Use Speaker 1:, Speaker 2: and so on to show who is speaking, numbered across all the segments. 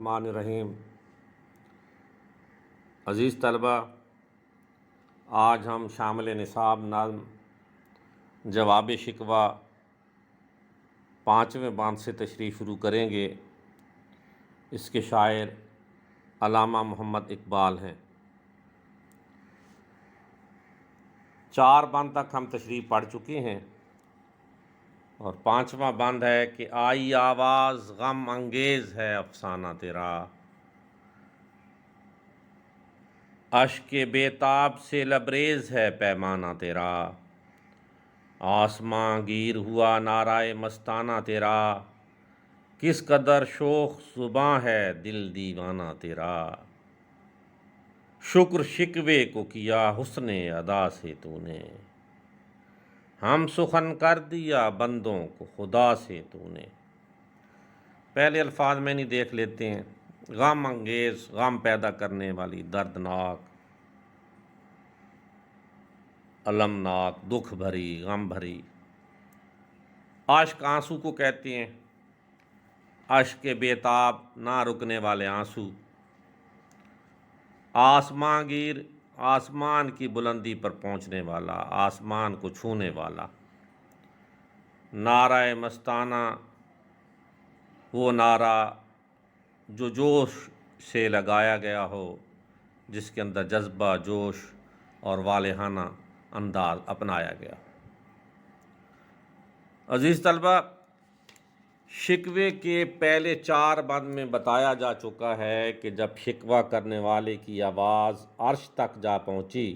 Speaker 1: الرحمن الرحیم۔ عزیز طلبہ، آج ہم شامل نصاب نظم جواب شکوہ 5ویں بند سے تشریح شروع کریں گے۔ اس کے شاعر علامہ محمد اقبال ہیں۔ 4 بند تک ہم تشریح پڑھ چکے ہیں اور 5واں بند ہے کہ آئی آواز غم انگیز ہے افسانہ تیرا، اشک بے تاب سے لبریز ہے پیمانہ تیرا، آسماں گیر ہوا نعرہ مستانہ تیرا، کس قدر شوخ زباں ہے دل دیوانہ تیرا، شکر شکوے کو کیا حسن ادا سے تو نے، ہم سخن کر دیا بندوں کو خدا سے تو نے۔ پہلے الفاظ میں نہیں دیکھ لیتے ہیں۔ غم انگیز، غم پیدا کرنے والی، دردناک، المناک، دکھ بھری، غم بھری۔ اشک آنسو کو کہتے ہیں، اشک بے تاب، نہ رکنے والے آنسو۔ آسماں گیر، آسمان کی بلندی پر پہنچنے والا، آسمان کو چھونے والا۔ نعرہ مستانہ، وہ نعرہ جو جوش سے لگایا گیا ہو، جس کے اندر جذبہ، جوش اور والہانہ انداز اپنایا گیا۔ عزیز طلبہ، شکوے کے پہلے 4 بند میں بتایا جا چکا ہے کہ جب شکوہ کرنے والے کی آواز عرش تک جا پہنچی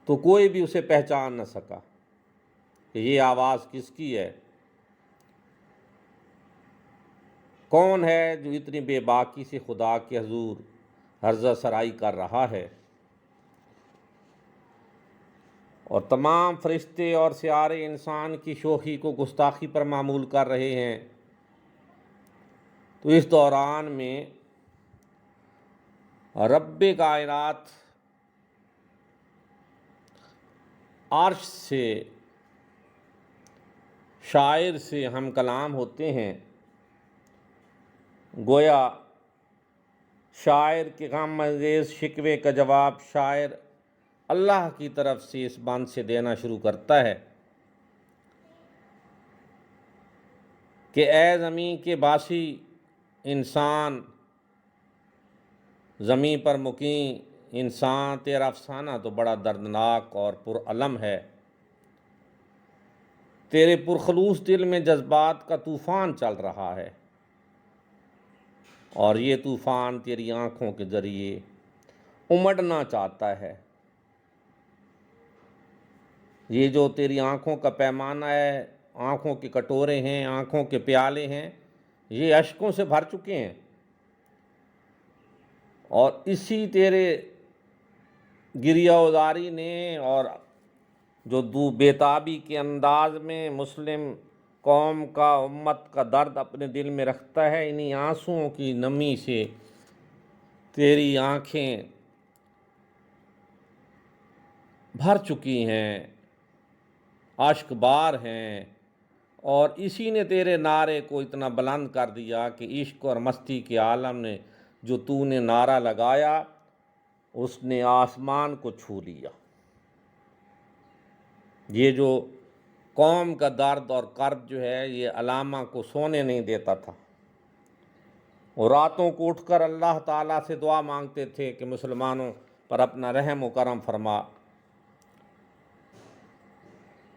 Speaker 1: تو کوئی بھی اسے پہچان نہ سکا کہ یہ آواز کس کی ہے، کون ہے جو اتنی بے باکی سے خدا کے حضور عرضہ سرائی کر رہا ہے، اور تمام فرشتے اور سیارے انسان کی شوخی کو گستاخی پر معمول کر رہے ہیں۔ تو اس دوران میں رب کائنات عرش سے شاعر سے ہم کلام ہوتے ہیں، گویا شاعر کے غم انگیز شکوے کا جواب شاعر اللہ کی طرف سے اس بند سے دینا شروع کرتا ہے کہ اے زمین کے باسی، انسان، زمین پر مقیم انسان، تیرا افسانہ تو بڑا دردناک اور پرالم ہے۔ تیرے پرخلوص دل میں جذبات کا طوفان چل رہا ہے، اور یہ طوفان تیری آنکھوں کے ذریعے امڑنا چاہتا ہے۔ یہ جو تیری آنکھوں کا پیمانہ ہے، آنکھوں کے کٹورے ہیں، آنکھوں کے پیالے ہیں، یہ اشکوں سے بھر چکے ہیں، اور اسی تیرے گریہ ازاری نے اور جو بے تابی کے انداز میں مسلم قوم کا، امت کا درد اپنے دل میں رکھتا ہے، انہی آنسوؤں کی نمی سے تیری آنکھیں بھر چکی ہیں، اشک بار ہیں، اور اسی نے تیرے نعرے کو اتنا بلند کر دیا کہ عشق اور مستی کے عالم نے جو تو نے نعرہ لگایا، اس نے آسمان کو چھو لیا۔ یہ جو قوم کا درد اور کرب جو ہے، یہ علامہ کو سونے نہیں دیتا تھا، وہ راتوں کو اٹھ کر اللہ تعالیٰ سے دعا مانگتے تھے کہ مسلمانوں پر اپنا رحم و کرم فرما۔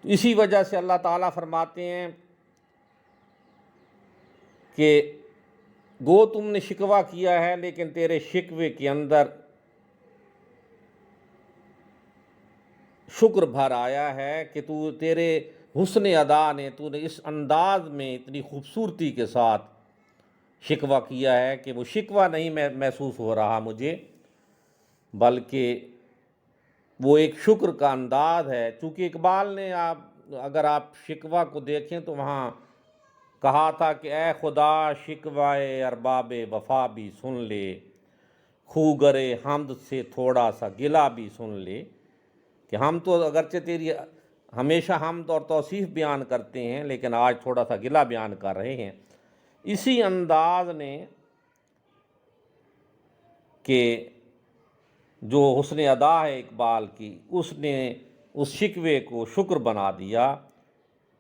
Speaker 1: تو اسی وجہ سے اللہ تعالیٰ فرماتے ہیں کہ گو تم نے شکوہ کیا ہے، لیکن تیرے شکوے کے اندر شکر بھر آیا ہے کہ تیرے حسن ادا نے، تو نے اس انداز میں اتنی خوبصورتی کے ساتھ شکوہ کیا ہے کہ وہ شکوہ نہیں محسوس ہو رہا مجھے، بلکہ وہ ایک شکر کا انداز ہے۔ چونکہ اقبال نے اگر آپ شکوہ کو دیکھیں تو وہاں کہا تھا کہ اے خدا شکوائے ارباب وفا بھی سن لے، خوگرے حمد سے تھوڑا سا گلہ بھی سن لے، کہ ہم تو اگرچہ تیری ہمیشہ حمد اور توصیف بیان کرتے ہیں، لیکن آج تھوڑا سا گلہ بیان کر رہے ہیں۔ اسی انداز نے کہ جو حسن ادا ہے اقبال کی، اس نے اس شکوے کو شکر بنا دیا،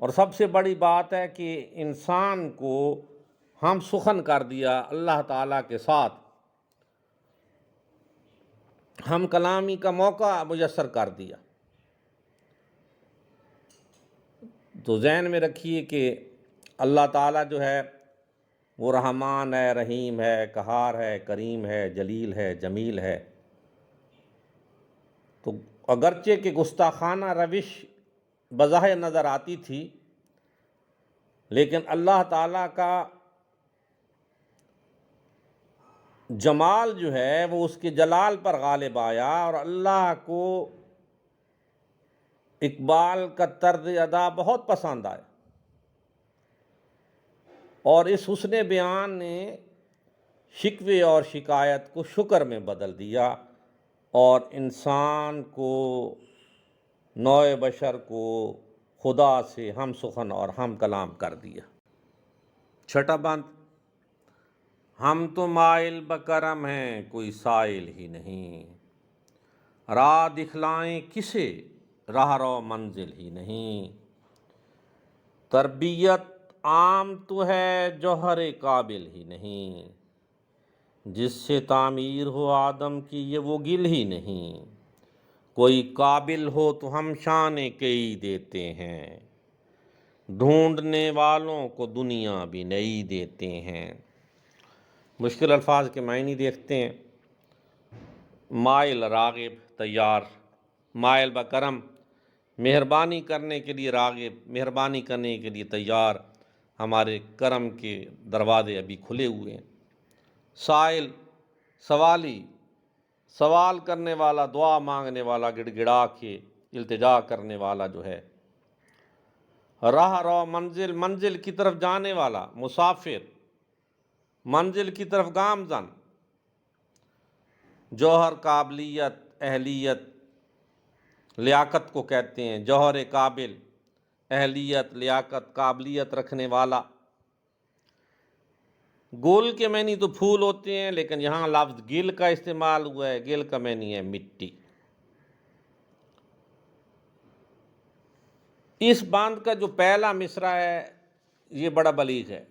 Speaker 1: اور سب سے بڑی بات ہے کہ انسان کو ہم سخن کر دیا اللہ تعالیٰ کے ساتھ، ہم کلامی کا موقع میسر کر دیا۔ تو ذہن میں رکھیے کہ اللہ تعالیٰ جو ہے وہ رحمان ہے، رحیم ہے، قہار ہے، کریم ہے، جلیل ہے، جمیل ہے۔ تو اگرچہ کہ گستاخانہ روش بظاہر نظر آتی تھی، لیکن اللہ تعالیٰ کا جمال جو ہے وہ اس کے جلال پر غالب آیا، اور اللہ کو اقبال کا طرز ادا بہت پسند آیا، اور اس حسن بیان نے شکوے اور شکایت کو شکر میں بدل دیا، اور انسان کو، نوع بشر کو خدا سے ہم سخن اور ہم کلام کر دیا۔ چھٹا بند، ہم تو مائل بکرم ہیں کوئی سائل ہی نہیں، راہ دکھلائیں کسے راہ رو منزل ہی نہیں، تربیت عام تو ہے جوہر قابل ہی نہیں، جس سے تعمیر ہو آدم کی یہ وہ گل ہی نہیں، کوئی قابل ہو تو ہم شان کئی دیتے ہیں، ڈھونڈنے والوں کو دنیا بھی نئی دیتے ہیں۔ مشکل الفاظ کے معنی دیکھتے ہیں۔ مائل راغب، تیار، مائل بکرم، مہربانی کرنے کے لیے راغب، مہربانی کرنے کے لیے تیار، ہمارے کرم کے دروازے ابھی کھلے ہوئے ہیں۔ سائل، سوالی، سوال کرنے والا، دعا مانگنے والا، گڑ گڑا کے التجا کرنے والا جو ہے۔ راہ رو منزل، منزل کی طرف جانے والا، مسافر، منزل کی طرف گامزن۔ جوہر قابلیت، اہلیت، لیاقت کو کہتے ہیں، جوہر قابل، اہلیت، لیاقت، قابلیت رکھنے والا۔ گول کے معنی تو پھول ہوتے ہیں، لیکن یہاں لفظ گل کا استعمال ہوا ہے، گل کا معنی ہے مٹی۔ اس باندھ کا جو پہلا مصرع ہے یہ بڑا بلیغ ہے،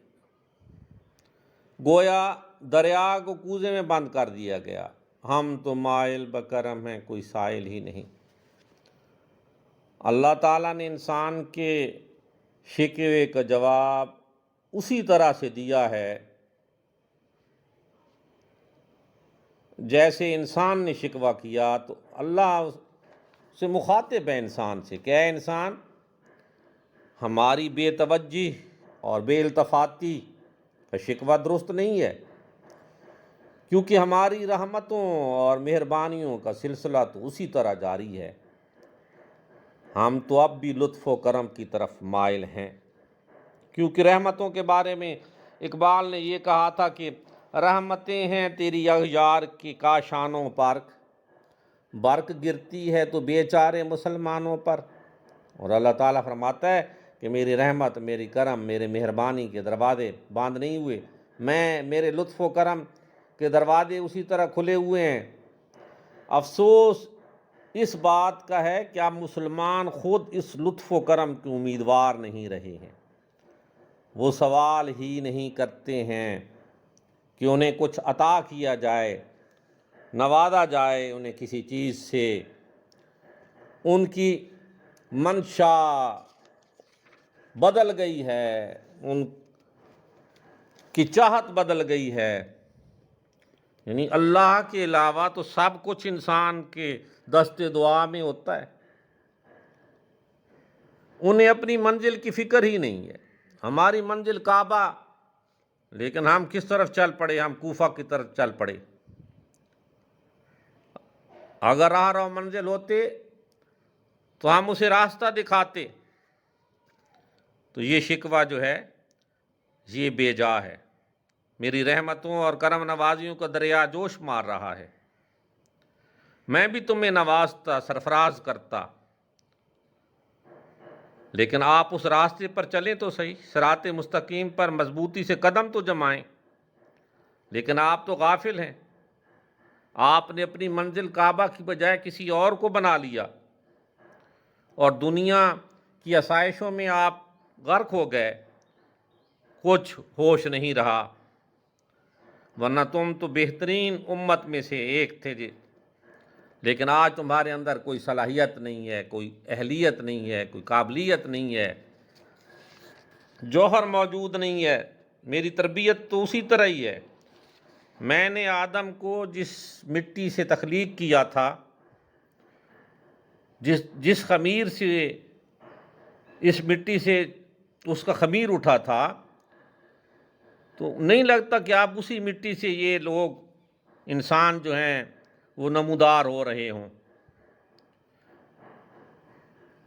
Speaker 1: گویا دریا کو کوزے میں بند کر دیا گیا، ہم تو مائل بکرم ہیں کوئی سائل ہی نہیں۔ اللہ تعالیٰ نے انسان کے شکوے کا جواب اسی طرح سے دیا ہے جیسے انسان نے شکوہ کیا، تو اللہ سے مخاطب ہے انسان سے کہ اے انسان، ہماری بے توجہی اور بے التفاتی کا شکوہ درست نہیں ہے، کیونکہ ہماری رحمتوں اور مہربانیوں کا سلسلہ تو اسی طرح جاری ہے، ہم تو اب بھی لطف و کرم کی طرف مائل ہیں۔ کیونکہ رحمتوں کے بارے میں اقبال نے یہ کہا تھا کہ رحمتیں ہیں تیری اغیار کی کاشانوں پر، برق گرتی ہے تو بیچارے مسلمانوں پر۔ اور اللہ تعالیٰ فرماتا ہے کہ میری رحمت، میری کرم، میرے مہربانی کے دروازے بند نہیں ہوئے، میرے لطف و کرم کے دروازے اسی طرح کھلے ہوئے ہیں۔ افسوس اس بات کا ہے کہ اب مسلمان خود اس لطف و کرم کے امیدوار نہیں رہے ہیں، وہ سوال ہی نہیں کرتے ہیں کہ انہیں کچھ عطا کیا جائے، نوازا جائے انہیں کسی چیز سے۔ ان کی منشا بدل گئی ہے، ان کی چاہت بدل گئی ہے، یعنی اللہ کے علاوہ تو سب کچھ انسان کے دست دعا میں ہوتا ہے، انہیں اپنی منزل کی فکر ہی نہیں ہے۔ ہماری منزل کعبہ، لیکن ہم کس طرف چل پڑے؟ ہم کوفہ کی طرف چل پڑے۔ اگر راہ رو منزل ہوتے تو ہم اسے راستہ دکھاتے۔ تو یہ شکوہ جو ہے یہ بے جا ہے، میری رحمتوں اور کرم نوازیوں کا دریا جوش مار رہا ہے، میں بھی تمہیں نوازتا، سرفراز کرتا، لیکن آپ اس راستے پر چلیں تو صحیح، صراط مستقیم پر مضبوطی سے قدم تو جمائیں، لیکن آپ تو غافل ہیں۔ آپ نے اپنی منزل کعبہ کی بجائے کسی اور کو بنا لیا، اور دنیا کی آسائشوں میں آپ غرق ہو گئے، کچھ ہوش نہیں رہا، ورنہ تم تو بہترین امت میں سے ایک تھے جی۔ لیکن آج تمہارے اندر کوئی صلاحیت نہیں ہے، کوئی اہلیت نہیں ہے، کوئی قابلیت نہیں ہے، جوہر موجود نہیں ہے۔ میری تربیت تو اسی طرح ہی ہے۔ میں نے آدم کو جس مٹی سے تخلیق کیا تھا، جس خمیر سے، اس مٹی سے اس کا خمیر اٹھا تھا، تو نہیں لگتا کہ آپ اسی مٹی سے یہ لوگ انسان جو ہیں وہ نمودار ہو رہے ہوں۔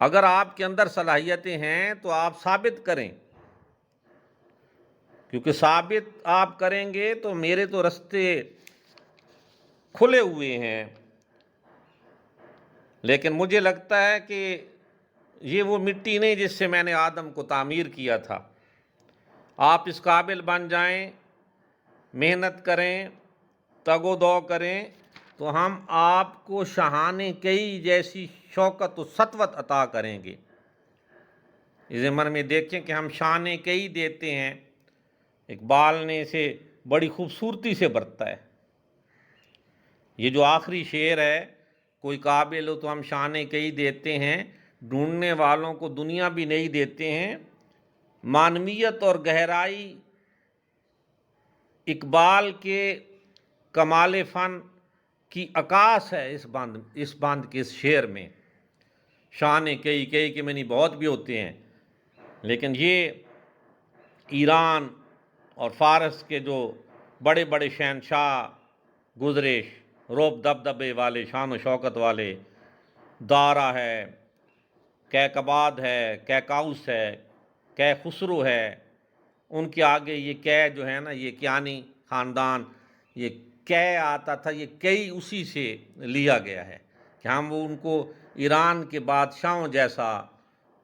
Speaker 1: اگر آپ کے اندر صلاحیتیں ہیں تو آپ ثابت کریں، کیونکہ ثابت آپ کریں گے تو میرے تو رستے کھلے ہوئے ہیں۔ لیکن مجھے لگتا ہے کہ یہ وہ مٹی نہیں جس سے میں نے آدم کو تعمیر کیا تھا۔ آپ اس قابل بن جائیں، محنت کریں، تگ و دو کریں، تو ہم آپ کو شاہان کئی جیسی شوکت و سطوت عطا کریں گے۔ اس عمر میں دیکھیں کہ ہم شان کئی دیتے ہیں، اقبال نے اسے بڑی خوبصورتی سے برتا ہے۔ یہ جو آخری شعر ہے، کوئی قابل ہو تو ہم شان کئی دیتے ہیں، ڈھونڈنے والوں کو دنیا بھی نہیں دیتے ہیں، معنویت اور گہرائی اقبال کے کمال فن کی عکاس ہے اس بند کے اس شعر میں۔ شان کئی کے معنی بہت بھی ہوتے ہیں، لیکن یہ ایران اور فارس کے جو بڑے بڑے شہنشاہ گزرے، روب دبدبے والے، شان و شوکت والے، دارا ہے، کیقباد ہے، کیکاؤس ہے، کہ خسرو ہے، ان کے آگے یہ کہ جو ہے نا، یہ کیانی خاندان، یہ کہ آتا تھا، یہ کئی اسی سے لیا گیا ہے کہ ہم وہ ان کو ایران کے بادشاہوں جیسا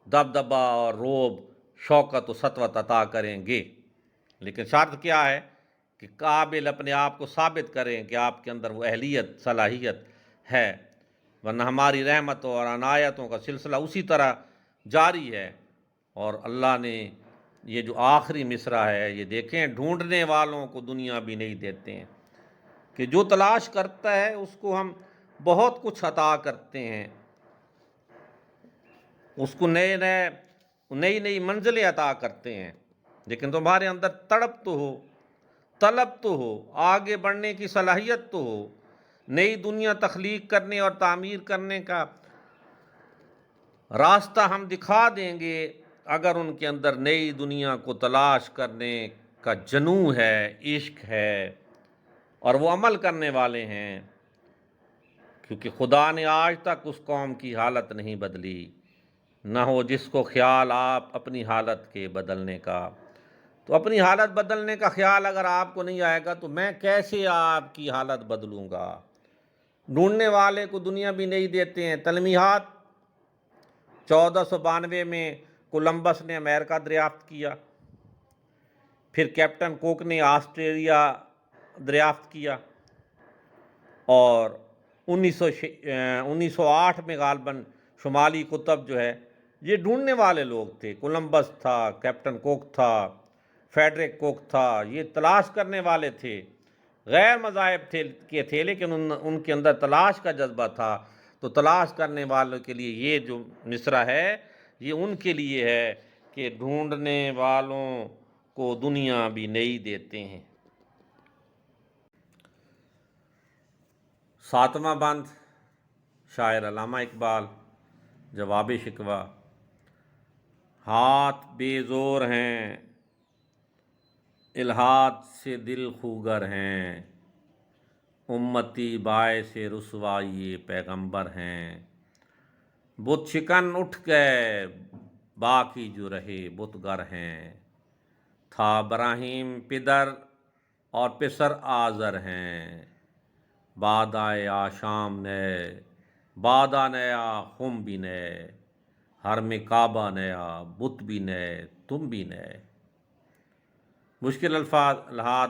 Speaker 1: دبدبا اور روب، شوکت و سطوت عطا کریں گے۔ لیکن شرط کیا ہے کہ قابل اپنے آپ کو ثابت کریں کہ آپ کے اندر وہ اہلیت، صلاحیت ہے، ورنہ ہماری رحمتوں اور عنایتوں کا سلسلہ اسی طرح جاری ہے۔ اور اللہ نے یہ جو آخری مصرع ہے، یہ دیکھیں، ڈھونڈنے والوں کو دنیا بھی نہیں دیتے ہیں، کہ جو تلاش کرتا ہے اس کو ہم بہت کچھ عطا کرتے ہیں، اس کو نئی نئی منزلیں عطا کرتے ہیں۔ لیکن تمہارے اندر تڑپ تو ہو، طلب تو ہو، آگے بڑھنے کی صلاحیت تو ہو، نئی دنیا تخلیق کرنے اور تعمیر کرنے کا راستہ ہم دکھا دیں گے، اگر ان کے اندر نئی دنیا کو تلاش کرنے کا جنون ہے، عشق ہے، اور وہ عمل کرنے والے ہیں۔ کیونکہ خدا نے آج تک اس قوم کی حالت نہیں بدلی، نہ ہو جس کو خیال آپ اپنی حالت کے بدلنے کا۔ تو اپنی حالت بدلنے کا خیال اگر آپ کو نہیں آئے گا تو میں کیسے آپ کی حالت بدلوں گا؟ ڈھونڈنے والے کو دنیا بھی نہیں دیتے ہیں۔ تلمیحات 1492 میں کولمبس نے امریکہ دریافت کیا، پھر کیپٹن کوک نے آسٹریلیا دریافت کیا، اور 1908 میں غالباً شمالی قطب جو ہے، یہ ڈھونڈنے والے لوگ تھے۔ کولمبس تھا، کیپٹن کوک تھا، فیڈرک کوک تھا، یہ تلاش کرنے والے تھے، غیر مذاہب کے تھے، لیکن ان کے اندر تلاش کا جذبہ تھا۔ تو تلاش کرنے والوں کے لیے یہ جو مصرع ہے، یہ ان کے لیے ہے کہ ڈھونڈنے والوں کو دنیا بھی نہیں دیتے ہیں۔ 7واں بند، شاعر علامہ اقبال، جواب شکوہ۔ ہاتھ بے زور ہیں، الحاد سے دل خوگر ہیں، امتی باعث رسوائی پیغمبر ہیں۔ بت شکن اٹھ گئے، باقی جو رہے بت گر ہیں، تھا ابراہیم پدر اور پسر آزر ہیں، بادائے آشام نے، بادہ نیا خم بھی نے، حرم کعبہ نیا، بت بھی نئے، تم بھی نئے۔ مشکل الفاظ الحاد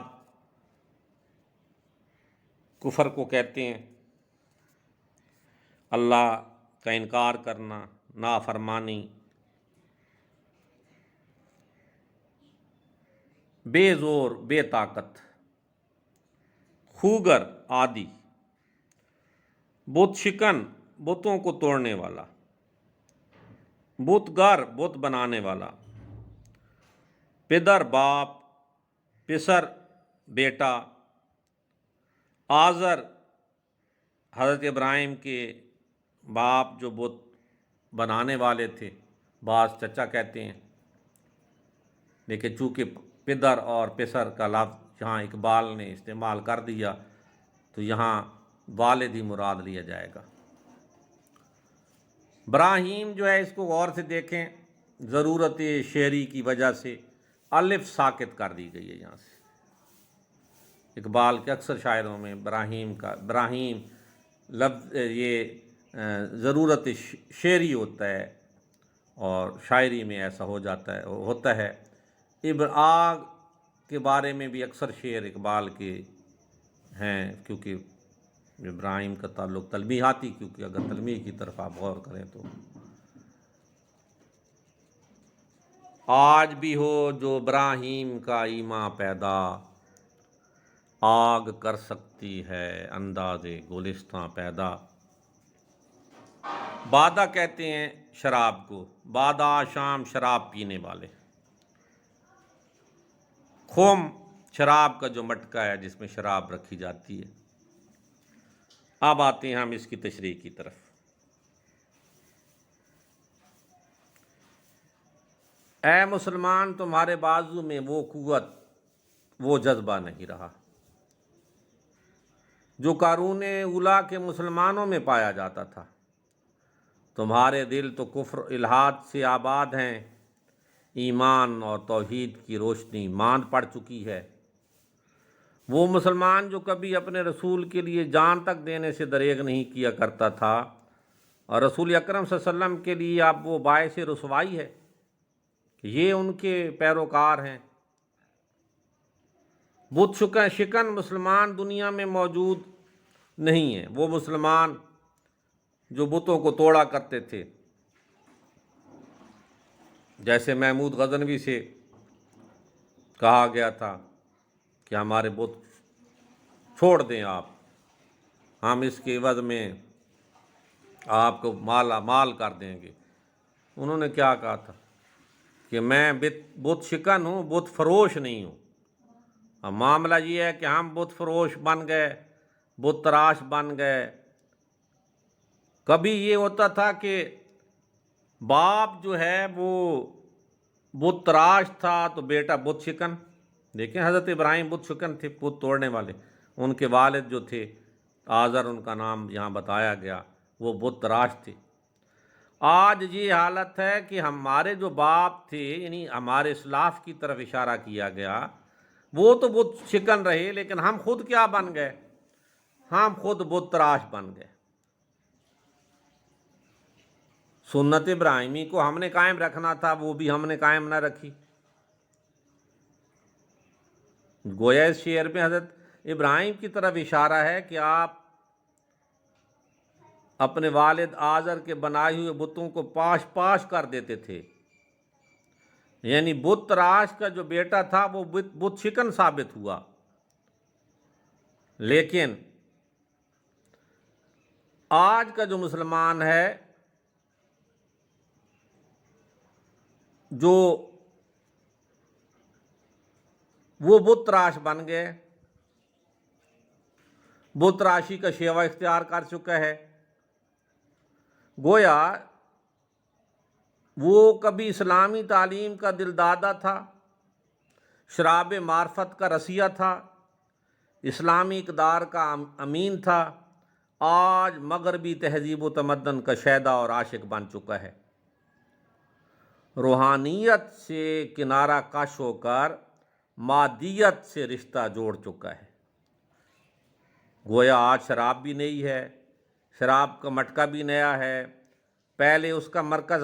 Speaker 1: کفر کو کہتے ہیں، اللہ کا انکار کرنا، نافرمانی، بے زور، بے طاقت، خوگر، عادی، بت شکن، بتوں کو توڑنے والا، بت گر، بت بنانے والا، پدر باپ، پسر بیٹا، آزر حضرت ابراہیم کے باپ جو بت بنانے والے تھے، بعض چچا کہتے ہیں، لیکن چونکہ پدر اور پسر کا لفظ یہاں اقبال نے استعمال کر دیا تو یہاں والد ہی مراد لیا جائے گا۔ ابراہیم جو ہے اس کو غور سے دیکھیں، ضرورت شعری کی وجہ سے الف ساکت کر دی گئی ہے یہاں سے۔ اقبال کے اکثر شاعروں میں ابراہیم لفظ یہ ضرورت شعری ہوتا ہے، اور شاعری میں ایسا ہوتا ہے۔ آگ کے بارے میں بھی اکثر شعر اقبال کے ہیں، کیونکہ ابراہیم کا تعلق تلمیحاتی، کیونکہ اگر تلمیح کی طرف آپ غور کریں تو آج بھی ہو جو ابراہیم کا ایمان پیدا، آگ کر سکتی ہے انداز گلستاں پیدا۔ بادہ کہتے ہیں شراب کو، بادہ شام شراب پینے والے۔ خم شراب کا جو مٹکا ہے جس میں شراب رکھی جاتی ہے۔ اب آتے ہیں ہم اس کی تشریح کی طرف۔ اے مسلمان، تمہارے بازو میں وہ قوت، وہ جذبہ نہیں رہا جو قارون اولیٰ کے مسلمانوں میں پایا جاتا تھا۔ تمہارے دل تو کفر الحاد سے آباد ہیں، ایمان اور توحید کی روشنی ماند پڑ چکی ہے۔ وہ مسلمان جو کبھی اپنے رسول کے لیے جان تک دینے سے دریغ نہیں کیا کرتا تھا، اور رسول اکرم صلی اللہ علیہ وسلم کے لیے اب وہ باعث رسوائی ہے کہ یہ ان کے پیروکار ہیں۔ بت شکن مسلمان دنیا میں موجود نہیں ہیں، وہ مسلمان جو بتوں کو توڑا کرتے تھے، جیسے محمود غزنوی سے کہا گیا تھا کہ ہمارے بت چھوڑ دیں آپ، ہم اس کے عوض میں آپ کو مالا مال کر دیں گے۔ انہوں نے کیا کہا تھا کہ میں بت شکن ہوں، بت فروش نہیں ہوں۔ اب معاملہ یہ ہے کہ ہم بت فروش بن گئے، بت تراش بن گئے۔ کبھی یہ ہوتا تھا کہ باپ جو ہے وہ بت تراش تھا تو بیٹا بت شکن۔ دیکھیں حضرت ابراہیم بت شکن تھے، بت توڑنے والے۔ ان کے والد جو تھے آزر، ان کا نام یہاں بتایا گیا، وہ بت تراش تھے۔ آج یہ حالت ہے کہ ہمارے جو باپ تھے، یعنی ہمارے اسلاف کی طرف اشارہ کیا گیا، وہ تو بت شکن رہے، لیکن ہم خود کیا بن گئے؟ ہم خود بت تراش بن گئے۔ سنت ابراہیمی کو ہم نے قائم رکھنا تھا، وہ بھی ہم نے قائم نہ رکھی۔ گویا اس شعر میں حضرت ابراہیم کی طرف اشارہ ہے کہ آپ اپنے والد آزر کے بنائے ہوئے بتوں کو پاش پاش کر دیتے تھے، یعنی بت تراش کا جو بیٹا تھا وہ بت شکن ثابت ہوا۔ لیکن آج کا جو مسلمان ہے، جو وہ بت تراش بن گئے، بت تراشی کا شیوہ اختیار کر چکا ہے۔ گویا وہ کبھی اسلامی تعلیم کا دلدادہ تھا، شراب معرفت کا رسیہ تھا، اسلامی اقدار کا امین تھا، آج مغربی تہذیب و تمدن کا شیدا اور عاشق بن چکا ہے۔ روحانیت سے کنارہ کش ہو کر مادیت سے رشتہ جوڑ چکا ہے۔ گویا آج شراب بھی نئی ہے، شراب کا مٹکا بھی نیا ہے۔ پہلے اس کا مرکز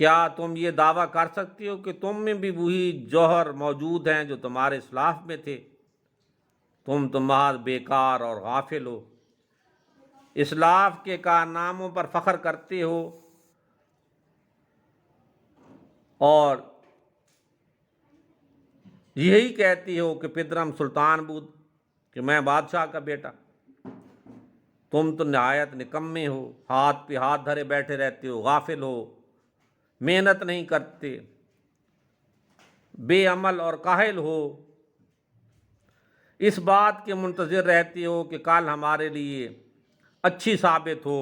Speaker 1: کیا تم یہ دعویٰ کر سکتے ہو کہ تم میں بھی وہی جوہر موجود ہیں جو تمہارے اسلاف میں تھے؟ تم تو محض بیکار اور غافل ہو، اسلاف کے کارناموں پر فخر کرتے ہو اور یہی کہتی ہو کہ پدرم سلطان بود، کہ میں بادشاہ کا بیٹا۔ تم تو نہایت نکمے ہو، ہاتھ پہ ہاتھ دھرے بیٹھے رہتے ہو، غافل ہو، محنت نہیں کرتے، بے عمل اور کاہل ہو، اس بات کے منتظر رہتے ہو کہ کل ہمارے لیے اچھی ثابت ہو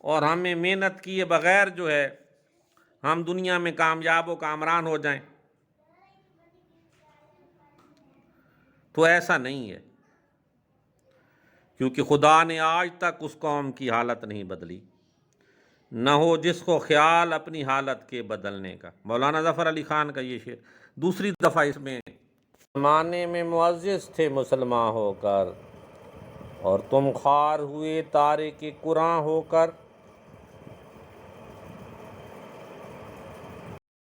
Speaker 1: اور ہمیں محنت کیے بغیر جو ہے ہم دنیا میں کامیاب و کامران ہو جائیں۔ تو ایسا نہیں ہے، کیونکہ خدا نے آج تک اس قوم کی حالت نہیں بدلی، نہ ہو جس کو خیال اپنی حالت کے بدلنے کا۔ مولانا ظفر علی خان کا یہ شعر۔ دوسری دفعہ اس میں، زمانے میں معزز تھے مسلمان ہو کر، اور تم خوار ہوئے تارک قرآن ہو کر۔